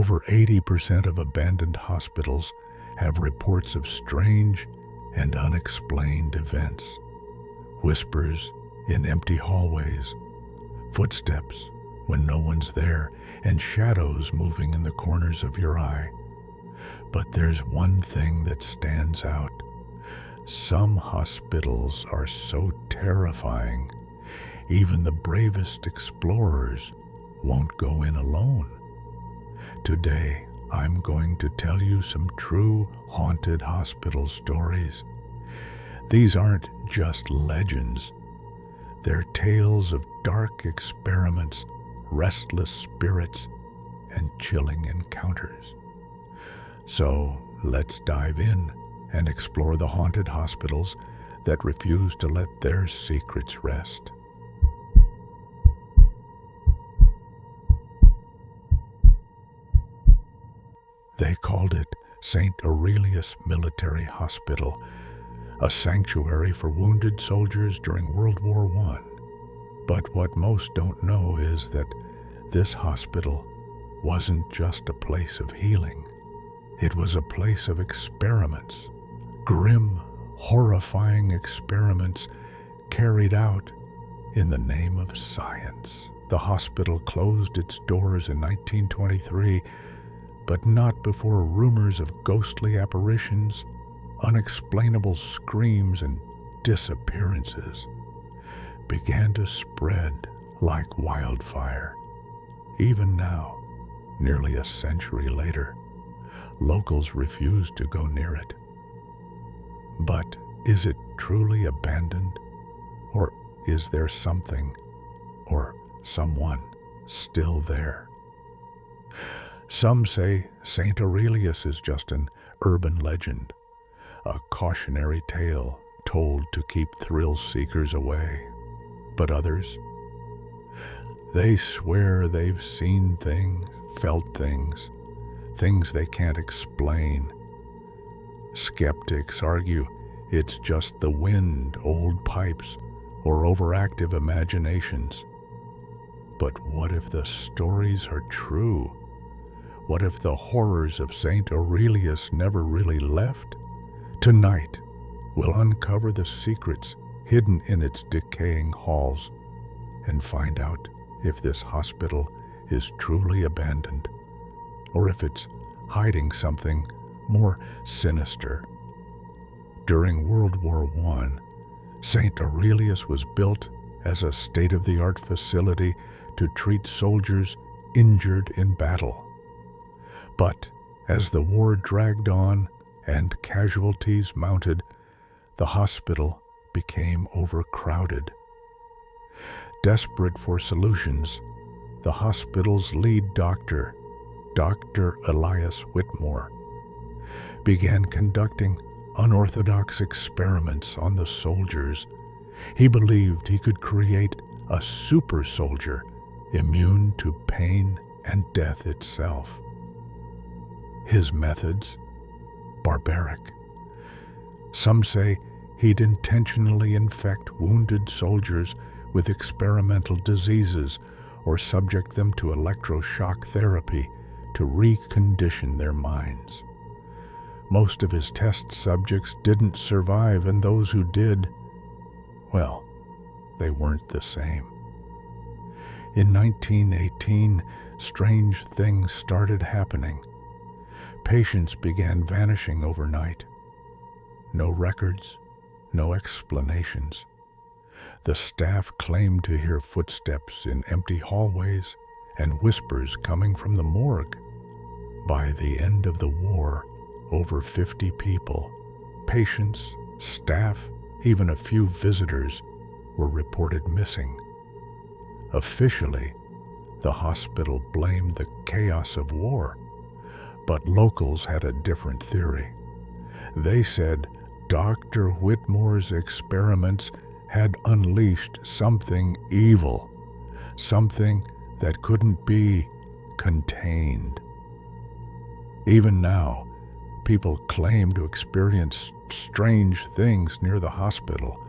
Over 80% of abandoned hospitals have reports of strange and unexplained events. Whispers in empty hallways, footsteps when no one's there, and shadows moving in the corners of your eye. But there's one thing that stands out. Some hospitals are so terrifying, even the bravest explorers won't go in alone. Today, I'm going to tell you some true haunted hospital stories. These aren't just legends. They're tales of dark experiments, restless spirits, and chilling encounters. So let's dive in and explore the haunted hospitals that refuse to let their secrets rest. They called it St. Aurelius Military Hospital, a sanctuary for wounded soldiers during World War I. But what most don't know is that this hospital wasn't just a place of healing. It was a place of experiments, grim, horrifying experiments carried out in the name of science. The hospital closed its doors in 1923, but not before rumors of ghostly apparitions, unexplainable screams, and disappearances began to spread like wildfire. Even now, nearly a century later, locals refuse to go near it. But is it truly abandoned? Or is there something or someone still there? Some say St. Aurelius is just an urban legend, a cautionary tale told to keep thrill seekers away. But others, they swear they've seen things, felt things they can't explain. Skeptics argue it's just the wind, old pipes, or overactive imaginations. But what if the stories are true? What if the horrors of St. Aurelius never really left? Tonight, we'll uncover the secrets hidden in its decaying halls and find out if this hospital is truly abandoned or if it's hiding something more sinister. During World War I, St. Aurelius was built as a state-of-the-art facility to treat soldiers injured in battle. But as the war dragged on and casualties mounted, the hospital became overcrowded. Desperate for solutions, the hospital's lead doctor, Dr. Elias Whitmore, began conducting unorthodox experiments on the soldiers. He believed he could create a super soldier immune to pain and death itself. His methods? Barbaric. Some say he'd intentionally infect wounded soldiers with experimental diseases or subject them to electroshock therapy to recondition their minds. Most of his test subjects didn't survive, and those who did, well, they weren't the same. In 1918, strange things started happening. Patients began vanishing overnight. No records, no explanations. The staff claimed to hear footsteps in empty hallways and whispers coming from the morgue. By the end of the war, over 50 people, patients, staff, even a few visitors, were reported missing. Officially, the hospital blamed the chaos of war, but locals had a different theory. They said Dr. Whitmore's experiments had unleashed something evil, something that couldn't be contained. Even now, people claim to experience strange things near the hospital.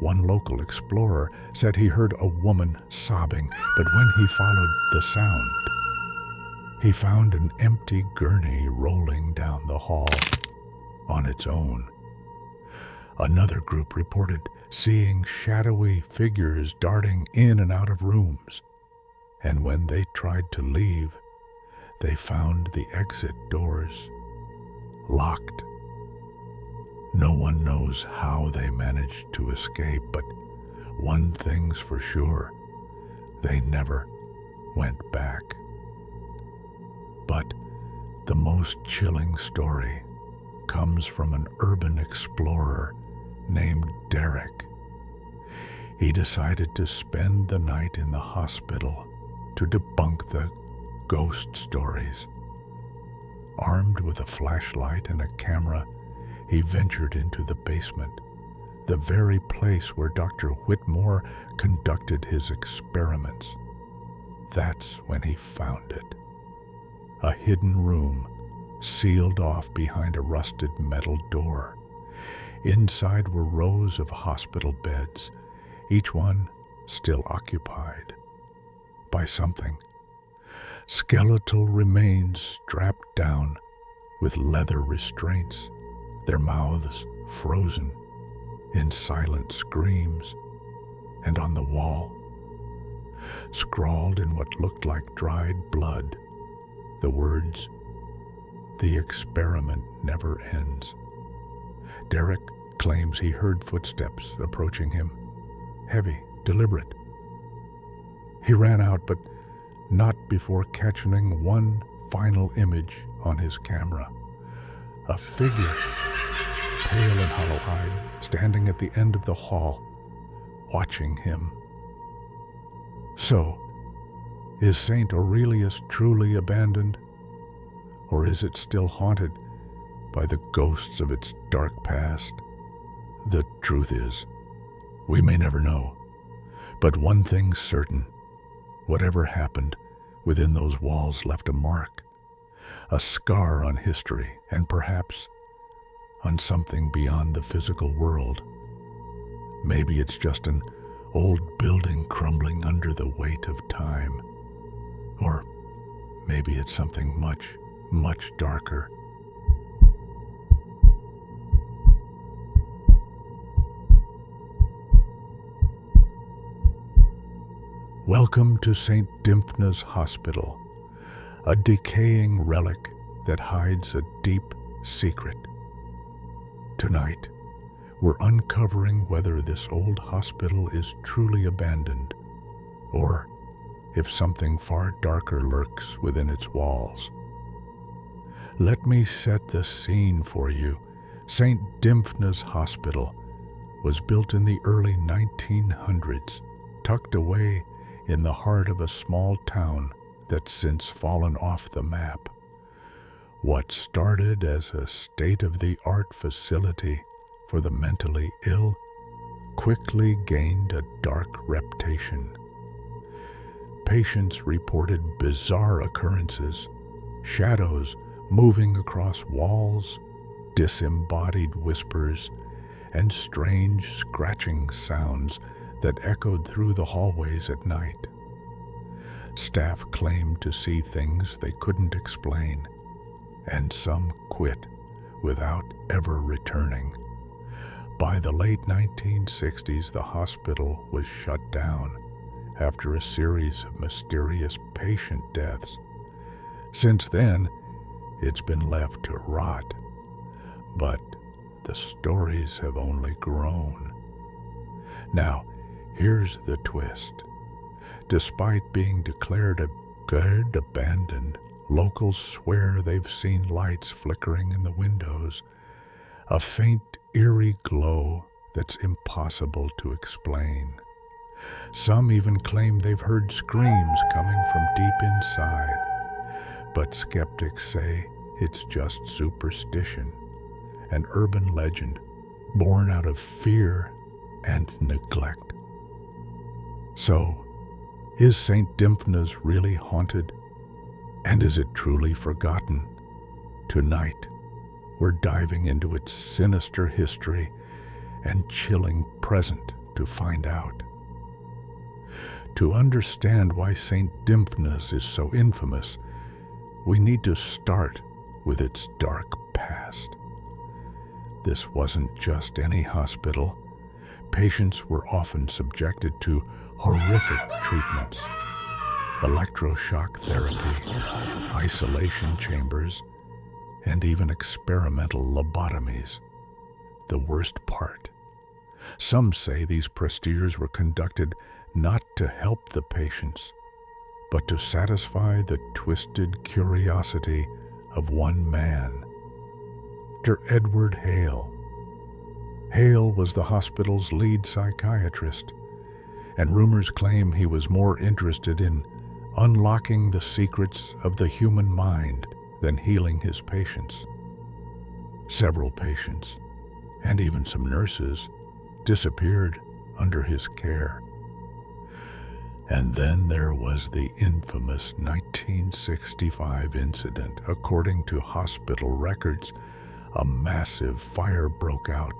One local explorer said he heard a woman sobbing, but when he followed the sound, He found an empty gurney rolling down the hall on its own. Another group reported seeing shadowy figures darting in and out of rooms, and when they tried to leave, they found the exit doors locked. No one knows how they managed to escape, but one thing's for sure, they never went back. But the most chilling story comes from an urban explorer named Derek. He decided to spend the night in the hospital to debunk the ghost stories. Armed with a flashlight and a camera, he ventured into the basement, the very place where Dr. Whitmore conducted his experiments. That's when he found it. A hidden room, sealed off behind a rusted metal door. Inside were rows of hospital beds, each one still occupied by something. Skeletal remains strapped down with leather restraints, their mouths frozen in silent screams, and on the wall, scrawled in what looked like dried blood, the words, "The experiment never ends." Derek claims he heard footsteps approaching him, heavy, deliberate. He ran out, but not before catching one final image on his camera. A figure, pale and hollow-eyed, standing at the end of the hall, watching him. So, is St. Aurelius truly abandoned? Or is it still haunted by the ghosts of its dark past? The truth is, we may never know. But one thing's certain, whatever happened within those walls left a mark, a scar on history, and perhaps on something beyond the physical world. Maybe it's just an old building crumbling under the weight of time. Or maybe it's something much, much darker. Welcome to St. Dymphna's Hospital, a decaying relic that hides a deep secret. Tonight, we're uncovering whether this old hospital is truly abandoned, or if something far darker lurks within its walls. Let me set the scene for you. St. Dymphna's Hospital was built in the early 1900s, tucked away in the heart of a small town that's since fallen off the map. What started as a state-of-the-art facility for the mentally ill quickly gained a dark reputation. Patients reported bizarre occurrences, shadows moving across walls, disembodied whispers, and strange scratching sounds that echoed through the hallways at night. Staff claimed to see things they couldn't explain, and some quit without ever returning. By the late 1960s, the hospital was shut down after a series of mysterious patient deaths. Since then, it's been left to rot, but the stories have only grown. Now, here's the twist. Despite being declared abandoned, locals swear they've seen lights flickering in the windows, a faint, eerie glow that's impossible to explain. Some even claim they've heard screams coming from deep inside, but skeptics say it's just superstition, an urban legend born out of fear and neglect. So, is St. Dymphna's really haunted? And is it truly forgotten? Tonight, we're diving into its sinister history and chilling present to find out. To understand why St. Dymphna's is so infamous, we need to start with its dark past. This wasn't just any hospital. Patients were often subjected to horrific treatments: electroshock therapy, isolation chambers, and even experimental lobotomies. The worst part: some say these procedures were conducted not to help the patients, but to satisfy the twisted curiosity of one man, Dr. Edward Hale. Hale was the hospital's lead psychiatrist, and rumors claim he was more interested in unlocking the secrets of the human mind than healing his patients. Several patients, and even some nurses, disappeared under his care. And then there was the infamous 1965 incident. According to hospital records, a massive fire broke out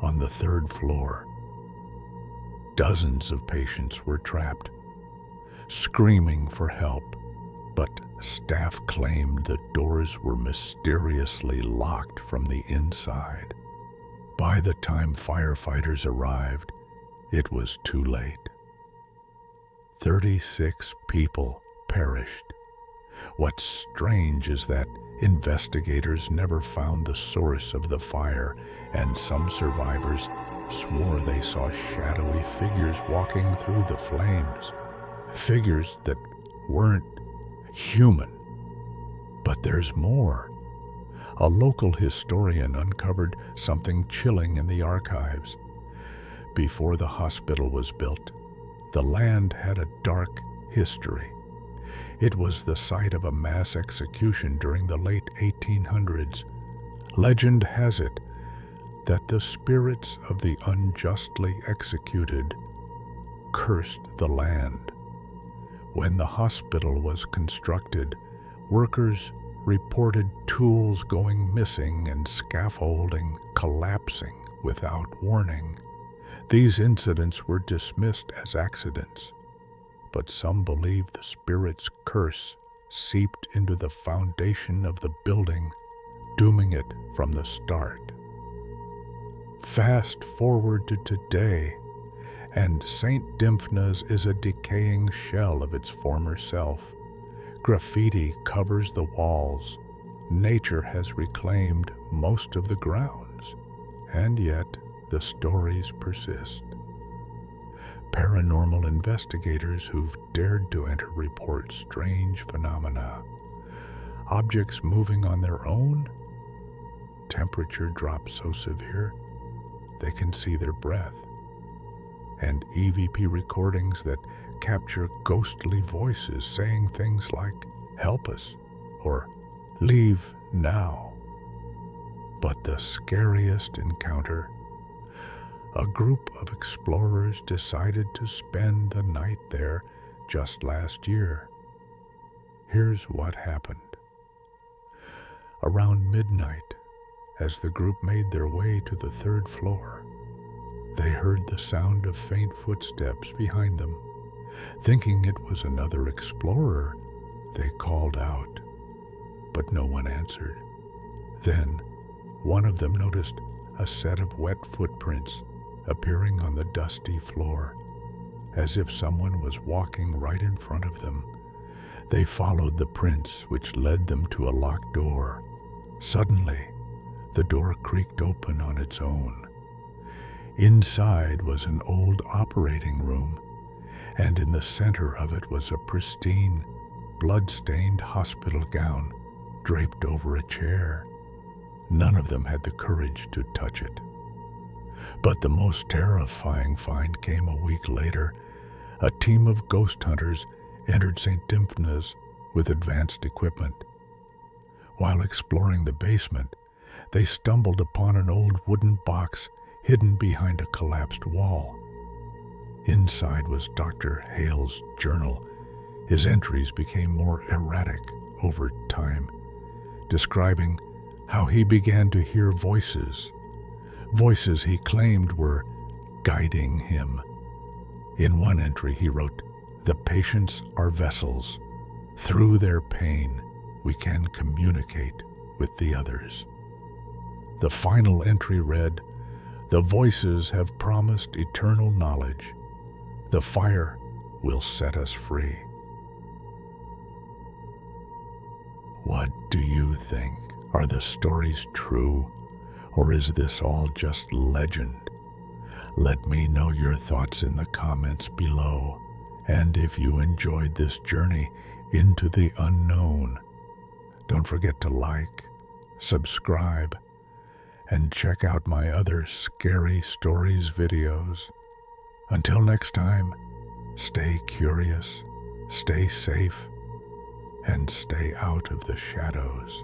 on the 3rd floor. Dozens of patients were trapped, screaming for help, but staff claimed the doors were mysteriously locked from the inside. By the time firefighters arrived, it was too late. 36 people perished. What's strange is that investigators never found the source of the fire, and some survivors swore they saw shadowy figures walking through the flames. Figures that weren't human. But there's more. A local historian uncovered something chilling in the archives. Before the hospital was built, the land had a dark history. It was the site of a mass execution during the late 1800s. Legend has it that the spirits of the unjustly executed cursed the land. When the hospital was constructed, workers reported tools going missing and scaffolding collapsing without warning. These incidents were dismissed as accidents, but some believe the spirit's curse seeped into the foundation of the building, dooming it from the start. Fast forward to today, and St. Dymphna's is a decaying shell of its former self. Graffiti covers the walls. Nature has reclaimed most of the grounds, and yet the stories persist. Paranormal investigators who've dared to enter report strange phenomena. Objects moving on their own, temperature drops so severe they can see their breath, and EVP recordings that capture ghostly voices saying things like, "Help us," or "Leave now." But the scariest encounter: a group of explorers decided to spend the night there just last year. Here's what happened. Around midnight, as the group made their way to the 3rd floor, they heard the sound of faint footsteps behind them. Thinking it was another explorer, they called out, but no one answered. Then, one of them noticed a set of wet footprints appearing on the dusty floor, as if someone was walking right in front of them. They followed the prints, which led them to a locked door. Suddenly, the door creaked open on its own. Inside was an old operating room, and in the center of it was a pristine, blood-stained hospital gown draped over a chair. None of them had the courage to touch it. But the most terrifying find came a week later. A team of ghost hunters entered St. Dymphna's with advanced equipment. While exploring the basement, they stumbled upon an old wooden box hidden behind a collapsed wall. Inside was Dr. Hale's journal. His entries became more erratic over time, describing how he began to hear voices he claimed were guiding him. In one entry he wrote, "The patients are vessels. Through their pain, we can communicate with the others. The final entry read, "The voices have promised eternal knowledge. The fire will set us free." What do you think? Are the stories true, or is this all just legend? Let me know your thoughts in the comments below. And if you enjoyed this journey into the unknown, don't forget to like, subscribe, and check out my other scary stories videos. Until next time, stay curious, stay safe, and stay out of the shadows.